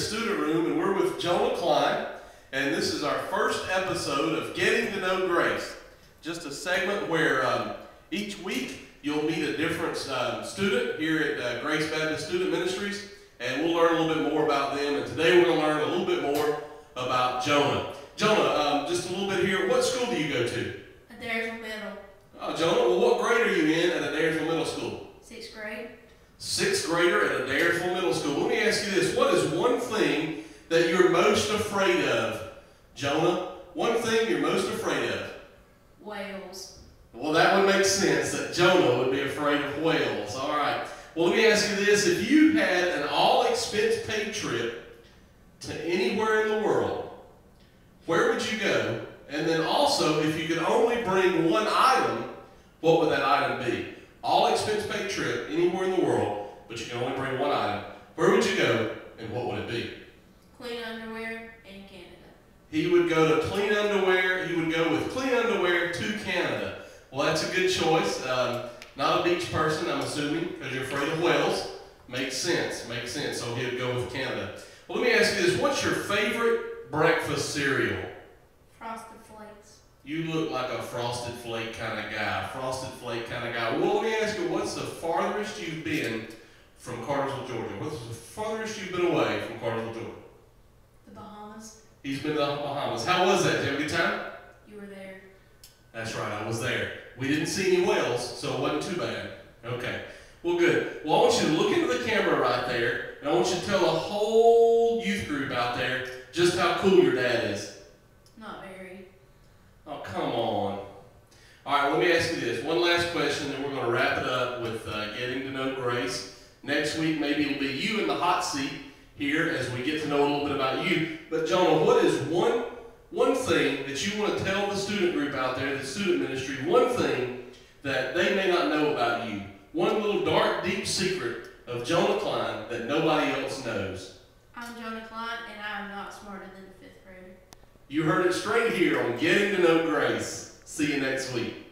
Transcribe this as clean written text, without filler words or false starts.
student room, and we're with Jonah, Cline, and this is our first episode of Getting to Know Grace. Just a segment where each week you'll meet a different student here at Grace Baptist Student Ministries, and we'll learn a little bit more about them. And today we're going to learn a little bit more about Jonah. Jonah, just a little bit here. What school do you go to? Adairsville Middle. Oh, Jonah, well, what grade are you in at Adairsville Middle School? 6th grade. 6th grader at Adairsville Middle School. Let me ask you this. What is one thing that you're most afraid of? Jonah, one thing you're most afraid of? Whales. Well, that would make sense that Jonah would be afraid of whales. All right. Well, let me ask you this. If you had an all-expense-paid trip to anywhere in the world, where would you go? And then also, if you could only bring one item, what would that item be? All-expense-paid trip anywhere in the world, but you can only bring one item. Where would you go, and what would it be? Clean underwear in Canada. He would go to Clean Underwear. He would go with Clean Underwear to Canada. Well, that's a good choice. Not a beach person, I'm assuming, because you're afraid of whales. Makes sense. Makes sense. So he would go with Canada. Well, let me ask you this. What's your favorite breakfast cereal? Frosted Flakes. You look like a Frosted Flake kind of guy. Frosted Flake kind of guy. Well, let me ask you, what's the farthest you've been from Cartersville, Georgia? What's the farthest you've been away from Cartersville, Georgia? The Bahamas. He's been to the Bahamas. How was that? Did you have a good time? You were there. That's right, I was there. We didn't see any whales, so it wasn't too bad. Okay. Well, good. Well, I want you to look into the camera right there, and I want you to tell the whole youth group out there just how cool your dad is. Not very. Oh, come on. All right, let me ask you this. One last question, then we're going to wrap it up with Getting to Know Grace. Next week, maybe it'll be you in the hot seat here as we get to know a little bit about you. But, Jonah, what is one thing that you want to tell the student group out there, the student ministry, one thing that they may not know about you? One little dark, deep secret of Jonah Cline that nobody else knows. I'm Jonah Cline, and I am not smarter than a 5th grader. You heard it straight here on Getting to Know Grace. See you next week.